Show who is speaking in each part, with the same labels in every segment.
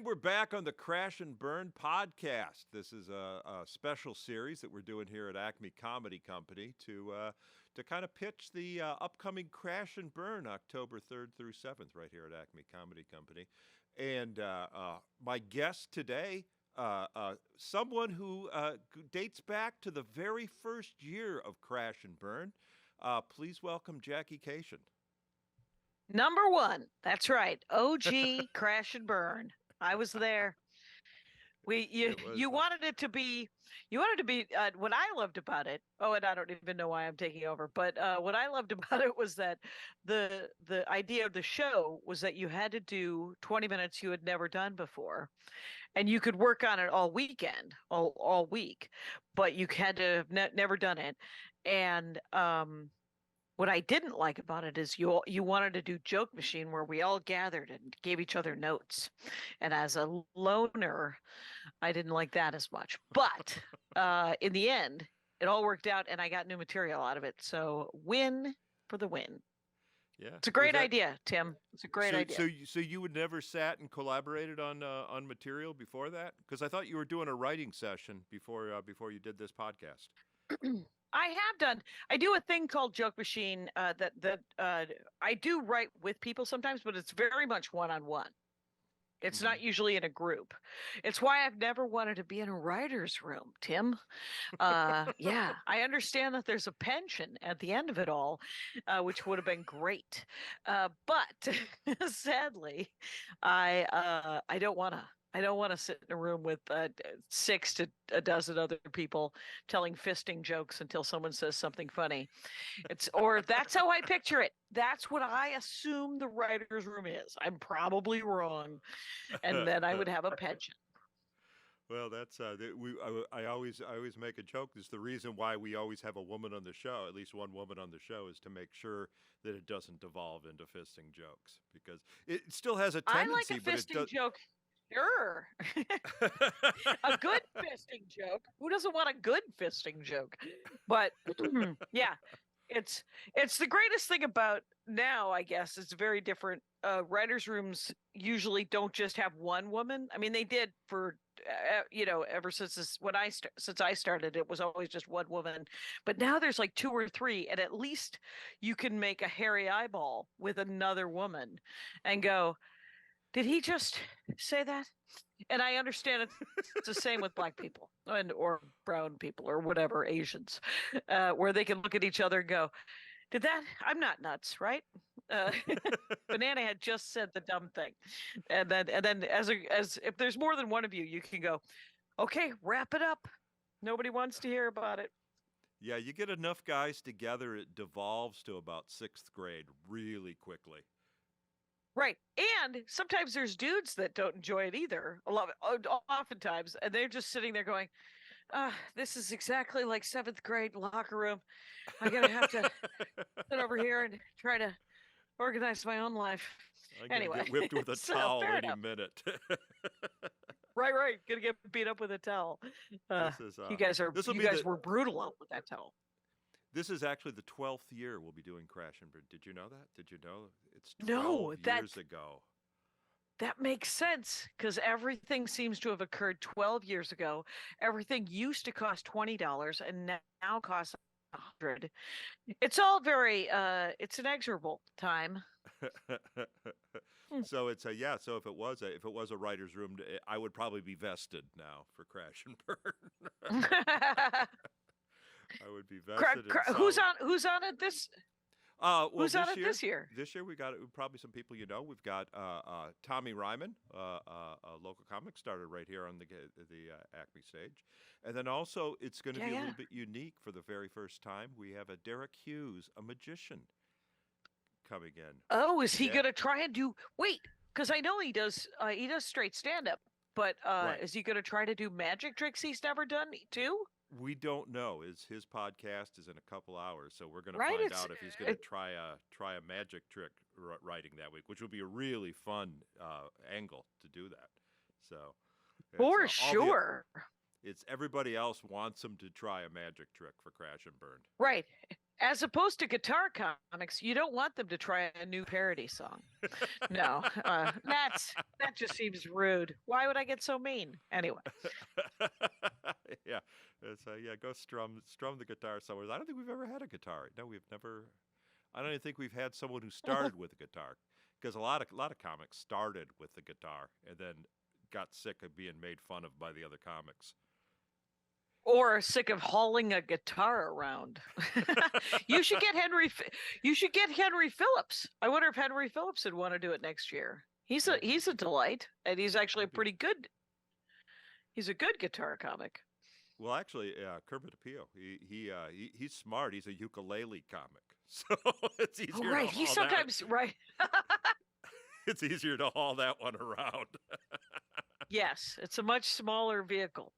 Speaker 1: And we're back on the Crash and Burn podcast. This is a special series that we're doing here at Acme Comedy Company to kind of pitch the upcoming Crash and Burn October 3rd through 7th right here at Acme Comedy Company. And my guest today, someone who dates back to the very first year of Crash and Burn. Please welcome Jackie Kashian.
Speaker 2: Number one. That's right. OG Crash and Burn. I was there. You wanted it to be what I loved about it. Oh, and I don't even know why I'm taking over, but what I loved about it was that the idea of the show was that you had to do 20 minutes you had never done before, and you could work on it all weekend, all week, but you had to have never done it. And what I didn't like about it is you wanted to do Joke Machine where we all gathered and gave each other notes. And as a loner, I didn't like that as much. But in the end, it all worked out and I got new material out of it. So win for the win.
Speaker 1: Yeah,
Speaker 2: it's a great idea, Tim. It's a great idea.
Speaker 1: So you would never sat and collaborated on material before that? Because I thought you were doing a writing session before you did this podcast.
Speaker 2: I have done. I do a thing called Joke Machine that I do write with people sometimes, but it's very much one-on-one. It's not usually in a group. It's why I've never wanted to be in a writer's room, Tim. Yeah, I understand that there's a pension at the end of it all, which would have been great. But sadly, I don't want to. I don't want to sit in a room with 6 to a dozen other people telling fisting jokes until someone says something funny. Or that's how I picture it. That's what I assume the writer's room is. I'm probably wrong. And then I would have a pension.
Speaker 1: Well, that's I always make a joke. It's the reason why we always have a woman on the show, at least one woman on the show, is to make sure that it doesn't devolve into fisting jokes, because it still has a tendency.
Speaker 2: I like a fisting joke. Sure. A good fisting joke. Who doesn't want a good fisting joke? But yeah, it's the greatest thing about now, I guess. It's very different. Writers' rooms usually don't just have one woman. I mean, they did for ever since since I started, it was always just one woman. But now there's like 2 or 3, and at least you can make a hairy eyeball with another woman and go, did he just say that? And I understand it's the same with Black people or brown people or whatever, Asians, where they can look at each other and go, did that? I'm not nuts, right? Banana had just said the dumb thing. And then as if there's more than one of you, you can go, okay, wrap it up. Nobody wants to hear about it.
Speaker 1: Yeah, you get enough guys together, it devolves to about 6th grade really quickly.
Speaker 2: Right. And sometimes there's dudes that don't enjoy it either. Oftentimes. And they're just sitting there going, this is exactly like 7th grade locker room. I'm going to have to sit over here and try to organize my own life. Anyway.
Speaker 1: Get whipped with a towel any minute.
Speaker 2: Right. Going to get beat up with a towel. You guys were brutal with that towel.
Speaker 1: This is actually the 12th year we'll be doing Crash and Burn. Did you know that? Did you know it's 12 years ago?
Speaker 2: That makes sense, because everything seems to have occurred 12 years ago. Everything used to cost $20 and now costs $100. It's all very it's inexorable time.
Speaker 1: So it's so if it was a writer's room, I would probably be vested now for Crash and Burn. I would be vested.
Speaker 2: Who's on it this? Who's on it this year?
Speaker 1: This year we got probably some people you know. We've got Tommy Ryman, a local comic, started right here on the Acme stage, and then also it's going to be a little bit unique for the very first time. We have a Derek Hughes, a magician, coming in.
Speaker 2: Oh, is he going to try and do? Wait, because I know he does straight stand up, but is he going to try to do magic tricks he's never done too?
Speaker 1: We don't know. His podcast is in a couple hours, so we're going to find out if he's going to try a magic trick writing that week, which will be a really fun angle to do that. So
Speaker 2: for sure,
Speaker 1: it's everybody else wants him to try a magic trick for Crash and Burn.
Speaker 2: Right. as opposed to guitar comics, you don't want them to try a new parody song. No, that just seems rude. Why would I get so mean? Anyway.
Speaker 1: Yeah, it's yeah. Go strum the guitar somewhere. I don't think we've ever had a guitar. No, we've never. I don't even think we've had someone who started with a guitar, because a lot of comics started with the guitar and then got sick of being made fun of by the other comics.
Speaker 2: Or sick of hauling a guitar around. You should get Henry. You should get Henry Phillips. I wonder if Henry Phillips would want to do it next year. He's a delight, and he's actually a pretty good. He's a good guitar comic.
Speaker 1: Well, actually, Kermit Apio, he's smart. He's a ukulele comic, so it's easier.
Speaker 2: Oh, right.
Speaker 1: To
Speaker 2: He's
Speaker 1: haul
Speaker 2: sometimes right.
Speaker 1: It's easier to haul that one around.
Speaker 2: Yes, it's a much smaller vehicle.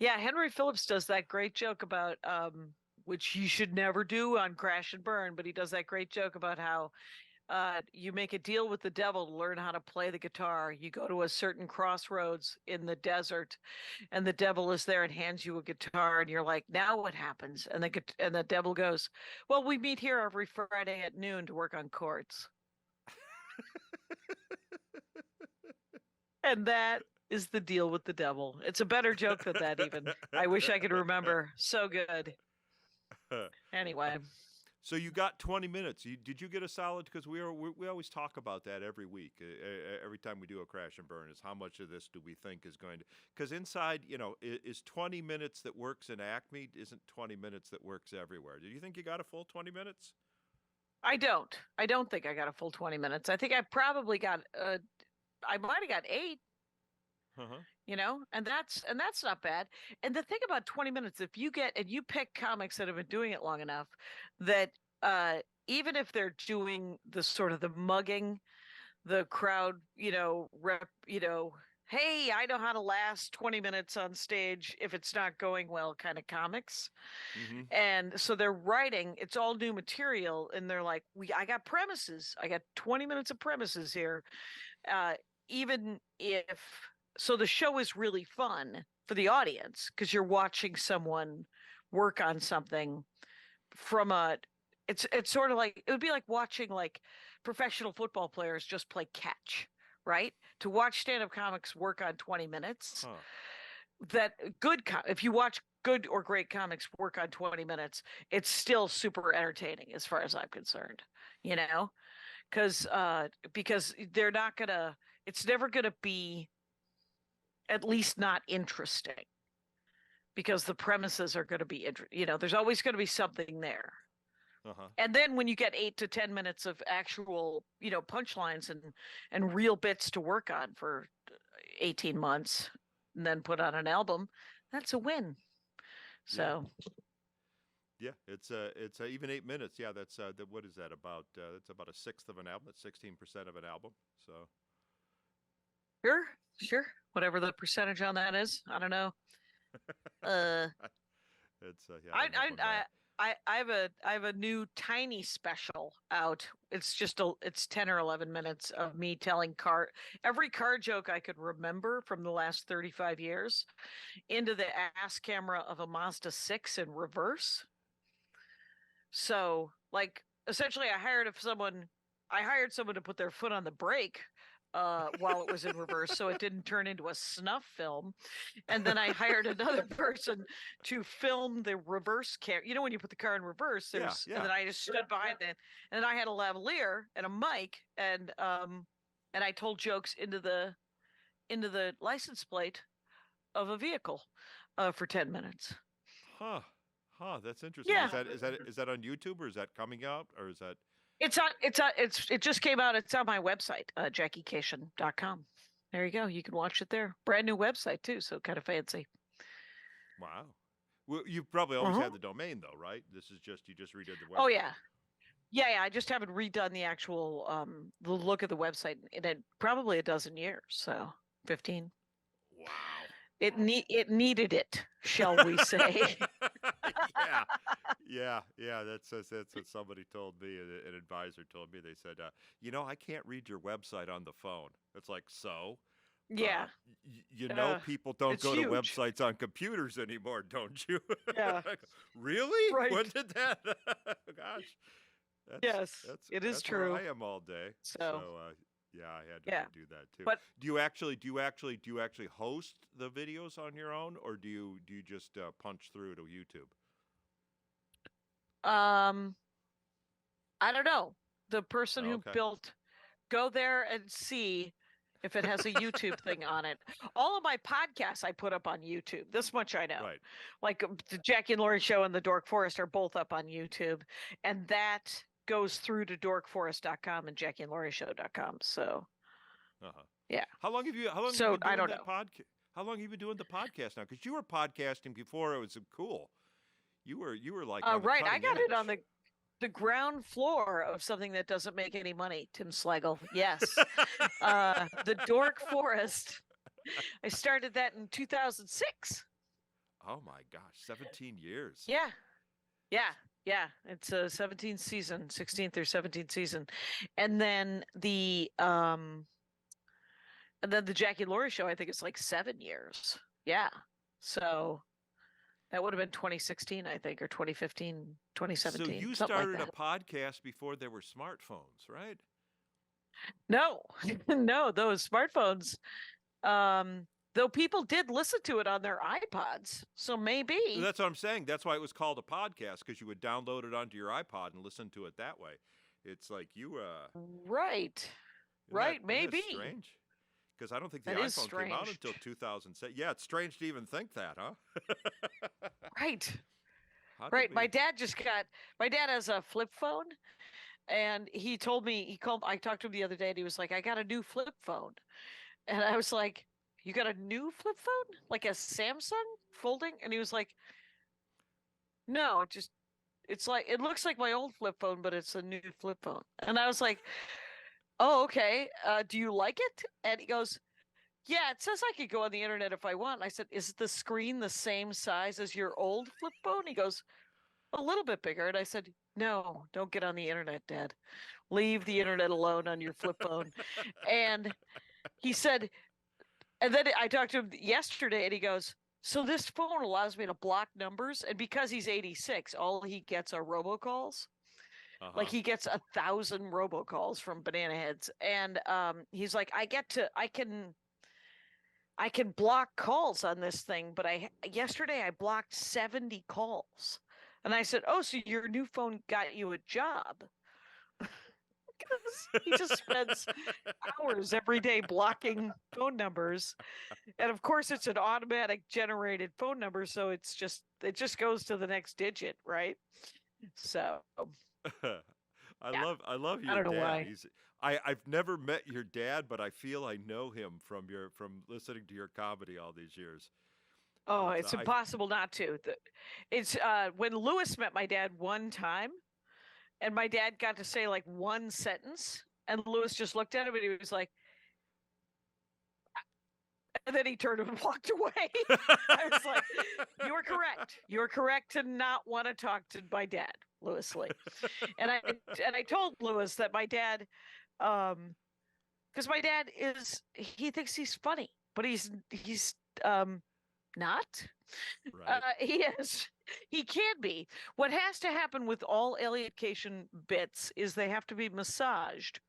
Speaker 2: Yeah, Henry Phillips does that great joke about which you should never do on Crash and Burn, but he does that great joke about how you make a deal with the devil to learn how to play the guitar. You go to a certain crossroads in the desert, and the devil is there and hands you a guitar, and you're like, "Now what happens?" And the devil goes, "Well, we meet here every Friday at noon to work on chords." And that is the deal with the devil. It's a better joke than that, even. I wish I could remember. So good. Anyway.
Speaker 1: So you got 20 minutes. Did you get a solid? Because we always talk about that every week. Every time we do a Crash and Burn, is how much of this do we think is going to? Because inside, is 20 minutes that works in Acme isn't 20 minutes that works everywhere. Do you think you got a full 20 minutes?
Speaker 2: I don't. I don't think I got a full 20 minutes. I think I probably got. I might have got 8. And that's not bad. And the thing about 20 minutes, if you pick comics that have been doing it long enough, that even if they're doing the sort of the mugging, the crowd, hey, I know how to last 20 minutes on stage if it's not going well kind of comics. Mm-hmm. And so they're writing, it's all new material, and they're like, I got premises. I got 20 minutes of premises here. Even if so the show is really fun for the audience because you're watching someone work on something from it's sort of like, it would be like watching like professional football players just play catch, right? To watch stand-up comics work on 20 minutes. That if you watch good or great comics work on 20 minutes, it's still super entertaining as far as I'm concerned, because they're not gonna, it's never gonna be, at least not interesting, because the premises are going to be, there's always going to be something there. And then when you get 8 to 10 minutes of actual, punchlines and real bits to work on for 18 months, and then put on an album, that's a win. So.
Speaker 1: Yeah, it's even 8 minutes. Yeah, that's what is that about? That's about a sixth of an album. That's 16% of an album. So.
Speaker 2: Sure. Whatever the percentage on that is, I don't know.
Speaker 1: It's
Speaker 2: I have a new tiny special out. It's just it's 10 or 11 minutes of me telling every car joke I could remember from the last 35 years into the ass camera of a Mazda 6 in reverse. So, like, essentially I hired someone to put their foot on the brake while it was in reverse, so it didn't turn into a snuff film. And then I hired another person to film the reverse camera. When you put the car in reverse, and then I just stood behind it, and I had a lavalier and a mic, and I told jokes into the license plate of a vehicle for 10 minutes.
Speaker 1: That's interesting.
Speaker 2: Yeah.
Speaker 1: Is that on YouTube, or is that coming out, or is that?
Speaker 2: It just came out. It's on my website, JackieKashian.com. There you go. You can watch it there. Brand new website too, so kind of fancy.
Speaker 1: Wow. Well, you've probably always had the domain though, right? This is you just redid the website.
Speaker 2: Oh yeah. Yeah. I just haven't redone the actual the look of the website in probably a dozen years. So 15.
Speaker 1: Wow.
Speaker 2: It needed it, shall we say?
Speaker 1: Yeah. That's what somebody told me. An advisor told me. They said, I can't read your website on the phone. It's like, so.
Speaker 2: Yeah.
Speaker 1: You know, people don't
Speaker 2: It's
Speaker 1: go to
Speaker 2: huge.
Speaker 1: websites on computers anymore, don't you?
Speaker 2: Yeah.
Speaker 1: Really?
Speaker 2: Right.
Speaker 1: When did that? Gosh,
Speaker 2: Yes, it is
Speaker 1: that's where
Speaker 2: true.
Speaker 1: I am all day.
Speaker 2: So,
Speaker 1: Yeah, I had to
Speaker 2: yeah.
Speaker 1: redo that too.
Speaker 2: But
Speaker 1: Do you actually host the videos on your own, or do you just punch through to YouTube?
Speaker 2: um I don't know. The person
Speaker 1: Oh,
Speaker 2: who
Speaker 1: okay.
Speaker 2: built go there and see if it has a YouTube thing on it. All of my podcasts I put up on YouTube. This much I know.
Speaker 1: Right.
Speaker 2: Like the Jackie and Laurie Show and the Dork Forest are both up on YouTube. And that goes through to dorkforest.com and jackieandlaurieshow.com. So,
Speaker 1: Uh-huh.
Speaker 2: yeah.
Speaker 1: How long have you
Speaker 2: So
Speaker 1: been
Speaker 2: I
Speaker 1: doing
Speaker 2: don't
Speaker 1: that
Speaker 2: know.
Speaker 1: podcast? How long have you been doing the podcast now? Because you were podcasting before it was cool. You were like on the
Speaker 2: Right. I
Speaker 1: cutting
Speaker 2: got it on
Speaker 1: edge.
Speaker 2: the ground floor of something that doesn't make any money, Tim Slagle. Yes. The Dork Forest. I started that in 2006.
Speaker 1: Oh my gosh, 17 years.
Speaker 2: Yeah. Yeah. Yeah. It's a 17th season, 16th or 17th season. And then the Jackie and Laurie Show, I think it's like 7 years. Yeah. So that would have been 2016, I think, or 2015,
Speaker 1: So
Speaker 2: 2017,
Speaker 1: you
Speaker 2: something like
Speaker 1: started a
Speaker 2: that.
Speaker 1: podcast before there were smartphones, right?
Speaker 2: No, no, those smartphones, though people did listen to it on their iPods. So maybe.
Speaker 1: That's what I'm saying. That's why it was called a podcast, because you would download it onto your iPod and listen to it that way. It's like
Speaker 2: Right. Right,
Speaker 1: isn't that
Speaker 2: maybe.
Speaker 1: strange? Because I don't think the
Speaker 2: That is
Speaker 1: iPhone came out
Speaker 2: strange.
Speaker 1: until 2007. Yeah, it's strange to even think that, huh?
Speaker 2: Right.
Speaker 1: How did
Speaker 2: Right.
Speaker 1: we?
Speaker 2: My dad has a flip phone, and he told me, I talked to him the other day, and he was like, I got a new flip phone. And I was like, you got a new flip phone? Like a Samsung folding? And he was like, no, it looks like my old flip phone, but it's a new flip phone. And I was like, oh, okay. Do you like it? And he goes, yeah, it says I could go on the internet if I want. And I said, is the screen the same size as your old flip phone? He goes, a little bit bigger. And I said, no, don't get on the internet, Dad. Leave the internet alone on your flip phone. And he said, and then I talked to him yesterday, and he goes, so this phone allows me to block numbers. And because he's 86, all he gets are robocalls. Like he gets 1,000 robocalls from banana heads. And he's like, I can block calls on this thing, but yesterday I blocked 70 calls. And I said, oh, so your new phone got you a job? Because he just spends hours every day blocking phone numbers. And of course it's an automatic generated phone number, so it just goes to the next digit, right? So yeah.
Speaker 1: I love
Speaker 2: I
Speaker 1: your
Speaker 2: don't know
Speaker 1: dad.
Speaker 2: why.
Speaker 1: I've never met your dad, but I feel I know him from listening to your comedy all these years.
Speaker 2: Oh, it's impossible not to. It's when Lewis met my dad one time, and my dad got to say like one sentence, and Lewis just looked at him and he was like, and then he turned and walked away. I was like, you were correct. You were correct to not want to talk to my dad, Lewis Lee. And I told Lewis that my dad, because my dad he thinks he's funny, but he's not.
Speaker 1: Right.
Speaker 2: He can be. What has to happen with all Elliot Cation bits is they have to be massaged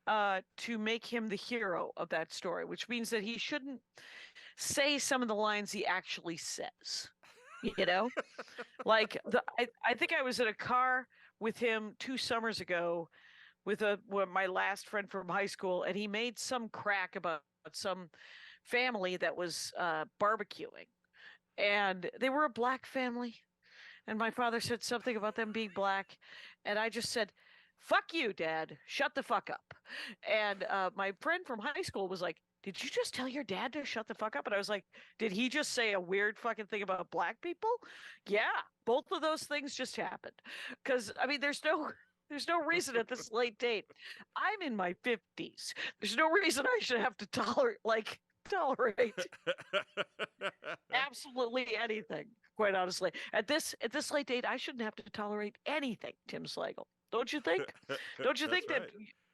Speaker 2: to make him the hero of that story, which means that he shouldn't say some of the lines he actually says. You know, like I think I was in a car with him 2 summers ago with my last friend from high school, and he made some crack about some family that was barbecuing, and they were a black family, and my father said something about them being black, and I just said, fuck you, Dad, shut the fuck up. And my friend from high school was like, did you just tell your dad to shut the fuck up? And I was like, did he just say a weird fucking thing about black people? Yeah, both of those things just happened. Because I mean, there's no reason at this late date. I'm in my 50s. There's no reason I should have to tolerate absolutely anything, quite honestly. At this late date, I shouldn't have to tolerate anything, Tim Slagle. Don't you think? Don't you think
Speaker 1: right.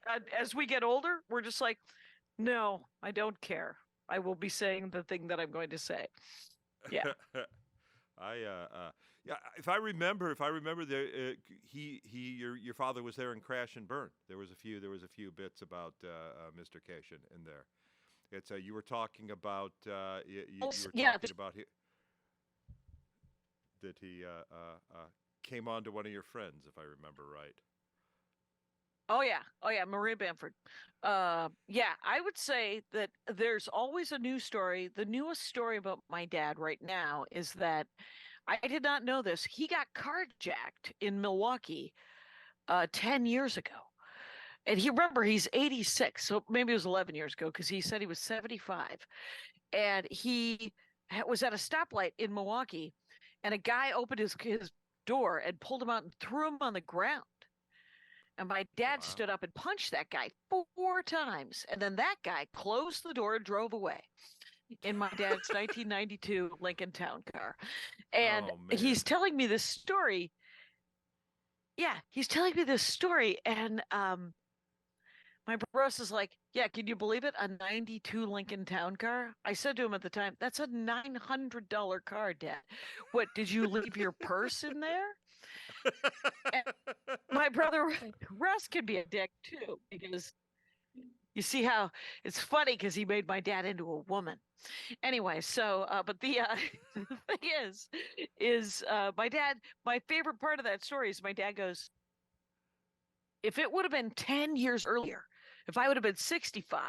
Speaker 2: that as we get older, we're just like, no, I don't care. I will be saying the thing that I'm going to say. Yeah.
Speaker 1: Yeah, if I remember, there, your father was there in Crash and Burn. There was a few bits about Mr. Kashian in there. It's you were talking about you were
Speaker 2: Yeah.
Speaker 1: talking about that he came on to one of your friends, if I remember right.
Speaker 2: Oh yeah, Maria Bamford. Yeah, I would say that there's always a new story. The newest story about my dad right now is that I did not know this. He got carjacked in Milwaukee 10 years ago. And he's 86, so maybe it was 11 years ago because he said he was 75. And he was at a stoplight in Milwaukee, and a guy opened his door and pulled him out and threw him on the ground. And my dad
Speaker 1: Wow.
Speaker 2: stood up and punched that guy 4 times. And then that guy closed the door and drove away in my dad's 1992 Lincoln Town Car. And he's telling me this story. Yeah, he's telling me this story. And my bros is like, yeah, can you believe it? A 92 Lincoln Town Car? I said to him at the time, that's a $900 car, Dad. What, did you leave your purse in there? And my brother Russ can be a dick too, because you see how it's funny because he made my dad into a woman. Anyway, so but the thing is my dad. My favorite part of that story is my dad goes, if it would have been 10 years earlier, if I would have been 65,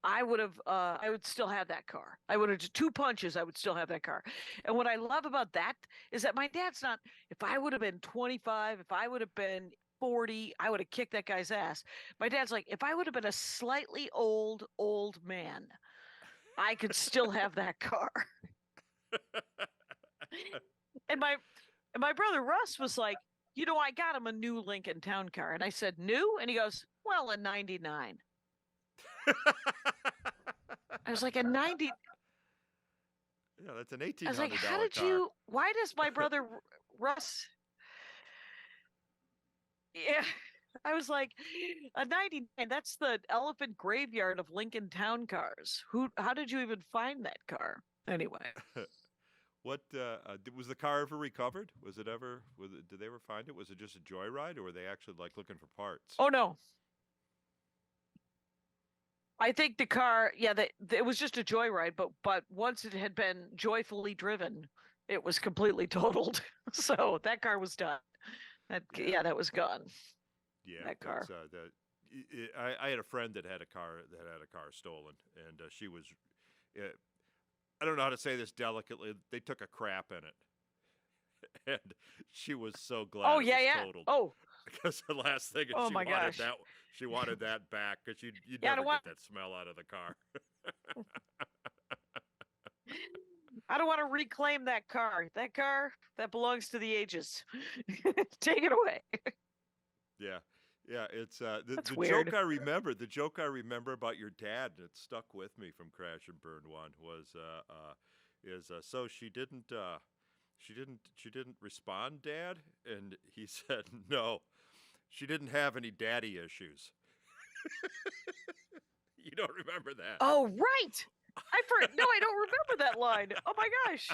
Speaker 2: I would still have that car. I would have 2 punches, I would still have that car. And what I love about that is that my dad's not, if I would have been 25, if I would have been 40, I would have kicked that guy's ass. My dad's like, if I would have been a slightly old man, I could still have that car. And my brother Russ was like, I got him a new Lincoln Town Car. And I said, new? And he goes, well, a 99. I was like, a 90.
Speaker 1: Yeah, that's an $1,800
Speaker 2: I was like, how did
Speaker 1: car.
Speaker 2: why does my brother Russ? Yeah. I was like, a 99, that's the elephant graveyard of Lincoln Town Cars. How did you even find that car? Anyway.
Speaker 1: What was the car ever recovered? Did they ever find it? Was it just a joyride, or were they actually like looking for parts?
Speaker 2: Oh no. I think the car, yeah, it was just a joyride, but once it had been joyfully driven, it was completely totaled. So that car was done. That was gone.
Speaker 1: Yeah,
Speaker 2: that car.
Speaker 1: I had a friend that had a car stolen, and she was. I don't know how to say this delicately. They took a crap in it, and she was so glad.
Speaker 2: Oh
Speaker 1: it
Speaker 2: yeah,
Speaker 1: was
Speaker 2: yeah.
Speaker 1: totaled.
Speaker 2: Oh,
Speaker 1: because the last thing,
Speaker 2: oh my gosh,
Speaker 1: she wanted that back because you never get that smell out of the car.
Speaker 2: I don't want to reclaim that car. That car that belongs to the ages. Take it away.
Speaker 1: Yeah. Yeah, it's the
Speaker 2: weird.
Speaker 1: joke I remember. The joke I remember about your dad, and it stuck with me from Crash and Burn 1, was so she didn't respond, Dad, and he said no, she didn't have any daddy issues. You don't remember that?
Speaker 2: Oh right, no, I don't remember that line. Oh my gosh.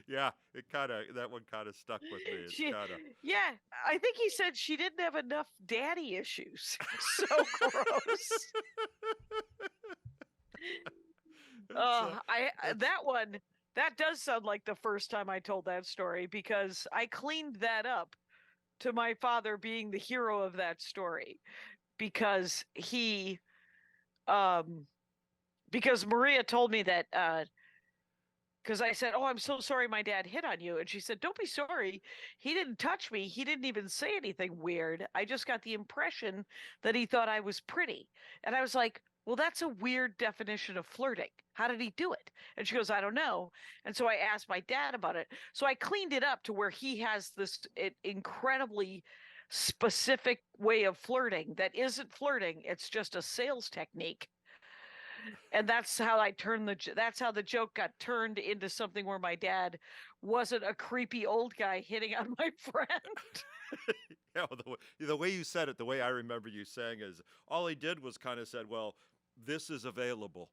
Speaker 1: Yeah, that one kind of stuck with me.
Speaker 2: Yeah, I think he said she didn't have enough daddy issues. So gross. That does sound like the first time I told that story, because I cleaned that up to my father being the hero of that story, because because Maria told me that because I said, oh, I'm so sorry my dad hit on you. And she said, don't be sorry. He didn't touch me. He didn't even say anything weird. I just got the impression that he thought I was pretty. And I was like, well, that's a weird definition of flirting. How did he do it? And she goes, I don't know. And so I asked my dad about it. So I cleaned it up to where he has this incredibly specific way of flirting that isn't flirting. It's just a sales technique. And that's how that's how the joke got turned into something where my dad wasn't a creepy old guy hitting on my friend.
Speaker 1: Yeah, the way you said it, the way I remember you saying is, all he did was kind of said, well, this is available.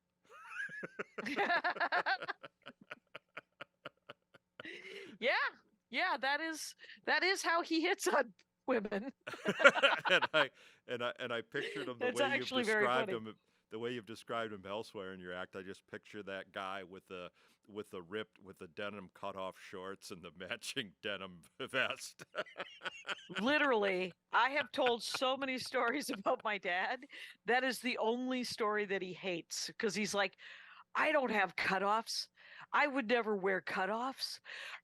Speaker 2: Yeah, yeah, that is how he hits on women.
Speaker 1: and I pictured him
Speaker 2: It's actually very funny.
Speaker 1: the way you've described him elsewhere in your act. I just picture that guy with the denim cutoff shorts and the matching denim vest.
Speaker 2: Literally, I have told so many stories about my dad. That is the only story that he hates because he's like, I don't have cutoffs. I would never wear cutoffs.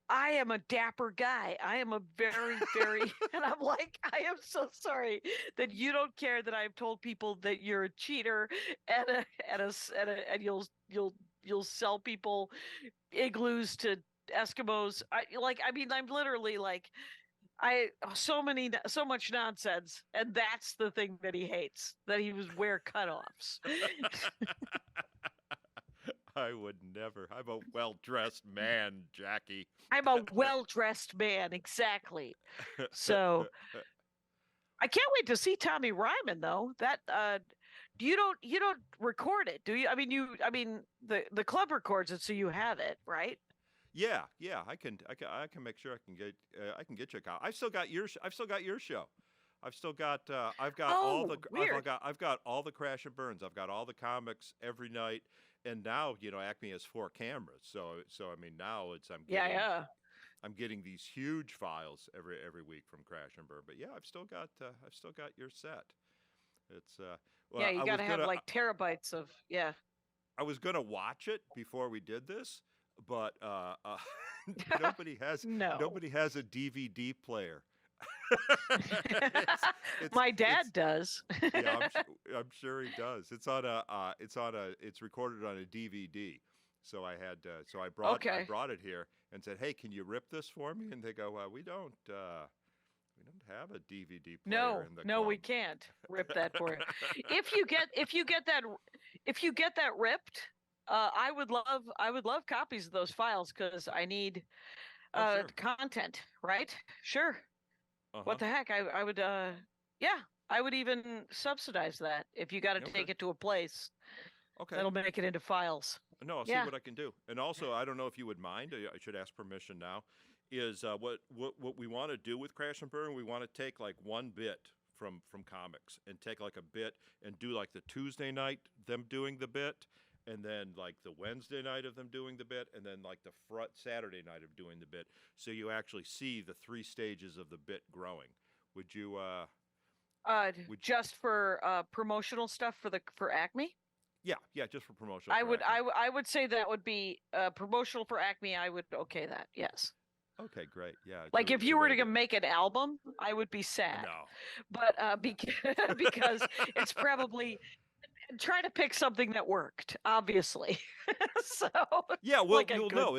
Speaker 2: I am a dapper guy. I am a very, very, and I'm like, I am so sorry that you don't care that I've told people that you're a cheater and you'll sell people igloos to Eskimos. I'm literally like, so much nonsense, and that's the thing that he hates, that he was wear cutoffs.
Speaker 1: I would never. I'm a well-dressed man, Jackie.
Speaker 2: I'm a well-dressed man, exactly. So I can't wait to see Tommy Ryman though. That you don't record it, do you? I mean the club records it, so you have it, right?
Speaker 1: Yeah, I can make sure I can get you a copy. I've still got your show. I've still got I've got all the
Speaker 2: weird.
Speaker 1: I've got all the Crash and Burns. I've got all the comics every night, and now Acme has 4 cameras. So I mean now I'm getting these huge files every week from Crash and Burn. But yeah, I've still got your set. It's well,
Speaker 2: Yeah, you got to have like terabytes of
Speaker 1: I was gonna watch it before we did this, but nobody has a DVD player.
Speaker 2: My dad does.
Speaker 1: Yeah, I'm sure he does. It's recorded on a DVD. So I had I brought it here and said, "Hey, can you rip this for me?" And they go, "We don't have a DVD player in the
Speaker 2: No,
Speaker 1: club."
Speaker 2: we can't rip that for you. If you get that ripped, I would love copies of those files because I need
Speaker 1: Sure.
Speaker 2: content, right? Sure.
Speaker 1: Uh-huh.
Speaker 2: What the heck? I would I would even subsidize that if you got to take it to a place.
Speaker 1: Okay.
Speaker 2: That'll make it into files.
Speaker 1: No, I'll see what I can do. And also, I don't know if you would mind. I should ask permission now. Is what we want to do with Crash and Burn? We want to take like one bit from comics and take like a bit and do like the Tuesday night them doing the bit, and then like the Wednesday night of them doing the bit, and then like the Saturday night of doing the bit. So you actually see the 3 stages of the bit growing. Would you?
Speaker 2: Just for promotional stuff for Acme?
Speaker 1: Yeah, just for promotional.
Speaker 2: I would say that would be promotional for Acme. I would okay that. Yes.
Speaker 1: Okay, great. Yeah.
Speaker 2: Like if you were to make an album, I would be sad.
Speaker 1: No.
Speaker 2: But because it's probably try to pick something that worked, obviously. So
Speaker 1: yeah, well,
Speaker 2: like
Speaker 1: you'll know.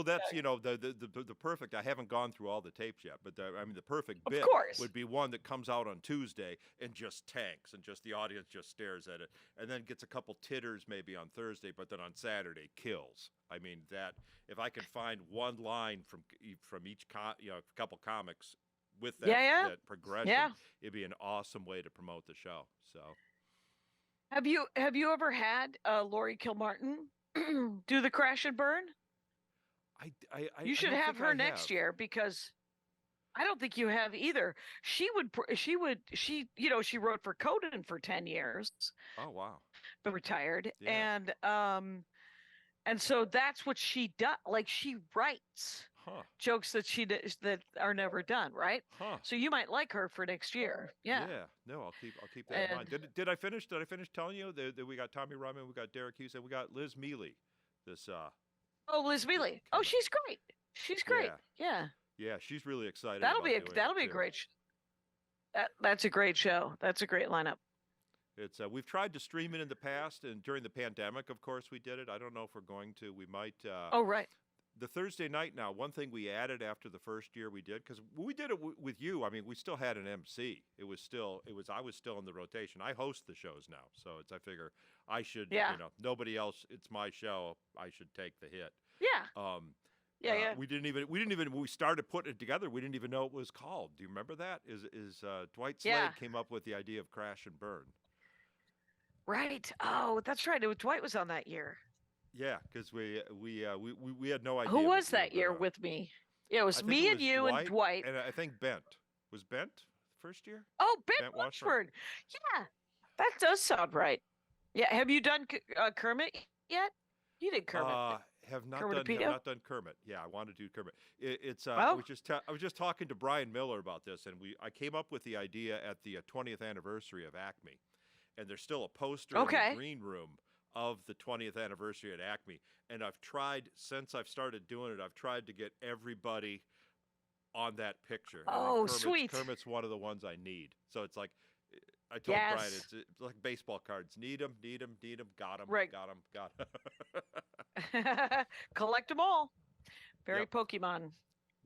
Speaker 1: That's
Speaker 2: yeah.
Speaker 1: The perfect. I haven't gone through all the tapes yet, but the perfect bit would be one that comes out on Tuesday and just tanks, and just the audience just stares at it, and then gets a couple titters maybe on Thursday, but then on Saturday kills. I mean that if I can find one line from each couple comics with that progression, it'd be an awesome way to promote the show. So.
Speaker 2: Have you ever had Lori Kilmartin do the Crash and Burn? You should have her next year because I don't think you have either. She wrote for 10 years.
Speaker 1: Oh wow.
Speaker 2: But retired.
Speaker 1: Yeah.
Speaker 2: And so that's what she does. Like she writes jokes that are never done, right? So you might like her for next year. Yeah.
Speaker 1: Yeah. No, I'll keep that in mind. Did I finish telling you that we got Tommy Ryman, we got Derek Hughes, and we got Liz Mealy. Liz
Speaker 2: Mealy. Oh, she's great. She's great. Yeah.
Speaker 1: Yeah, she's really excited.
Speaker 2: That'll be a great. That's a great show. That's a great lineup.
Speaker 1: It's we've tried to stream it in the past, and during the pandemic, of course, we did it. I don't know if we're going to. We might.
Speaker 2: Oh right.
Speaker 1: The Thursday night now. One thing we added after the first year we did, because we did it with you. I mean, we still had an MC. I was still in the rotation. I host the shows now, so I figure I should.
Speaker 2: Yeah.
Speaker 1: Nobody else. It's my show. I should take the hit.
Speaker 2: Yeah. Yeah.
Speaker 1: We didn't even when we started putting it together, we didn't even know it was called. Do you remember that? Dwight Slade came up with the idea of Crash and Burn.
Speaker 2: Right. Oh, that's right. Dwight was on that year.
Speaker 1: Yeah, because we had no
Speaker 2: Who
Speaker 1: idea what
Speaker 2: was
Speaker 1: we were
Speaker 2: that year
Speaker 1: gonna.
Speaker 2: with me? Yeah, it
Speaker 1: I
Speaker 2: was
Speaker 1: think it
Speaker 2: me and
Speaker 1: was
Speaker 2: you and
Speaker 1: Dwight,
Speaker 2: Dwight.
Speaker 1: and I think Bent was Bent first year.
Speaker 2: Oh, Ben
Speaker 1: Bent Washburn.
Speaker 2: Washburn. Yeah, that does sound right. Yeah. Have you done Kermit yet? You did Kermit.
Speaker 1: Have
Speaker 2: Kermit.
Speaker 1: not done Kermit. Yeah, I want to do Kermit. It's
Speaker 2: Oh,
Speaker 1: I was just talking to Brian Miller about this, and I came up with the idea at the 20th anniversary of Acme, and there's still a poster in the
Speaker 2: okay.
Speaker 1: green room of the 20th anniversary at Acme, and I've tried since I've started doing it. I've tried to get everybody on that picture, and then
Speaker 2: Oh, sweet.
Speaker 1: Kermit's one of the ones I need. So it's like I told Brian,
Speaker 2: Yes.
Speaker 1: it's like baseball cards. Need them, need them, need them. Got them,
Speaker 2: Right.
Speaker 1: got them, got them.
Speaker 2: Collect them all. Very
Speaker 1: Yep.
Speaker 2: Pokemon.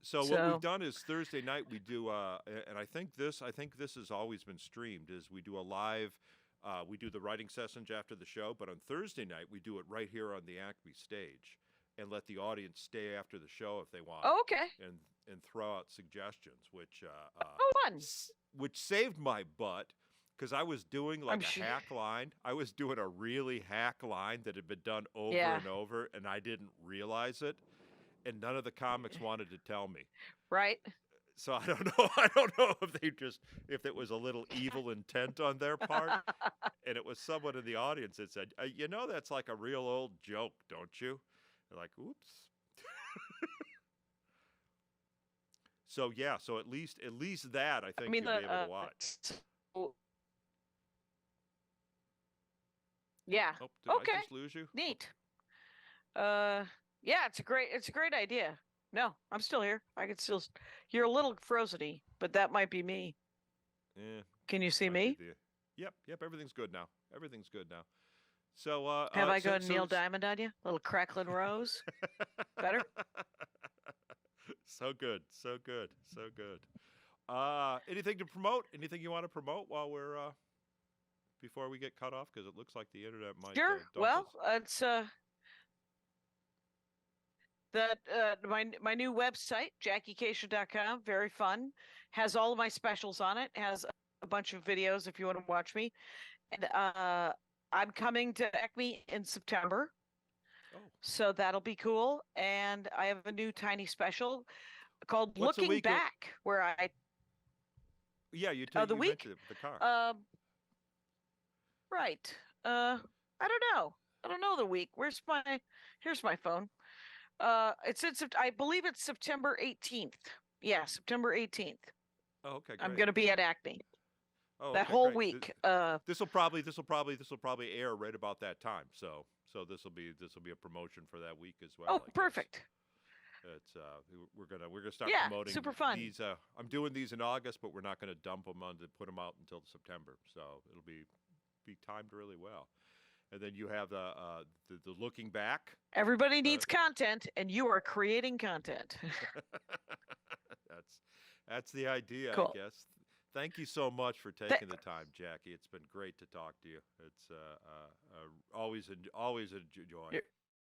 Speaker 1: So what we've done is Thursday night we do, and I think this has always been streamed. Is we do a live, we do the writing sessions after the show, but on Thursday night we do it right here on the Acme stage, and let the audience stay after the show if they want,
Speaker 2: Oh, okay.
Speaker 1: and throw out suggestions,
Speaker 2: Oh, fun.
Speaker 1: which saved my butt. Because I was doing like
Speaker 2: I'm
Speaker 1: a
Speaker 2: sure.
Speaker 1: hack line. I was doing a really hack line that had been done over
Speaker 2: Yeah.
Speaker 1: and over, and I didn't realize it. And none of the comics wanted to tell me.
Speaker 2: Right.
Speaker 1: So I don't know. I don't know if it was a little evil intent on their part. And it was someone in the audience that said, you know, that's like a real old joke, don't you? They're like, oops. So yeah, so at least that I think you'll be able to watch.
Speaker 2: Yeah.
Speaker 1: Oh, did
Speaker 2: Okay.
Speaker 1: I just lose you?
Speaker 2: Neat. Yeah, it's a great idea. No, I'm still here. I can still. You're a little frozen-y, but that might be me.
Speaker 1: Yeah.
Speaker 2: Can you see me?
Speaker 1: Yep. Everything's good now. Everything's good now. So
Speaker 2: have I got Neil Diamond on you? A little crackling rose. Better.
Speaker 1: So good. Anything to promote? Anything you want to promote while we're before we get cut off? Because it looks like the internet might.
Speaker 2: Sure. Well, it's my new website, JackieKashian.com. Very fun. Has all of my specials on it. Has a bunch of videos if you want to watch me. And I'm coming to Acme in September.
Speaker 1: Oh.
Speaker 2: So that'll be cool. And I have a new tiny special called Looking Back, where I.
Speaker 1: Yeah, you
Speaker 2: the week
Speaker 1: the car.
Speaker 2: Right. I don't know. I don't know the week. Here's my phone. I believe it's September 18th. Yeah, September 18th.
Speaker 1: Oh, okay. Great.
Speaker 2: I'm going to be at Acme.
Speaker 1: Oh,
Speaker 2: that whole week.
Speaker 1: This will probably air right about that time. So this will be a promotion for that week as well.
Speaker 2: Oh, perfect.
Speaker 1: It's we're gonna start promoting.
Speaker 2: Super fun.
Speaker 1: These I'm doing these in August, but we're not gonna put them out until September. So it'll be timed really well. And then you have the looking back.
Speaker 2: Everybody needs content, and you are creating content.
Speaker 1: That's the idea,
Speaker 2: cool.
Speaker 1: I guess. Thank you so much for taking the time, Jackie. It's been great to talk to you. It's always a joy.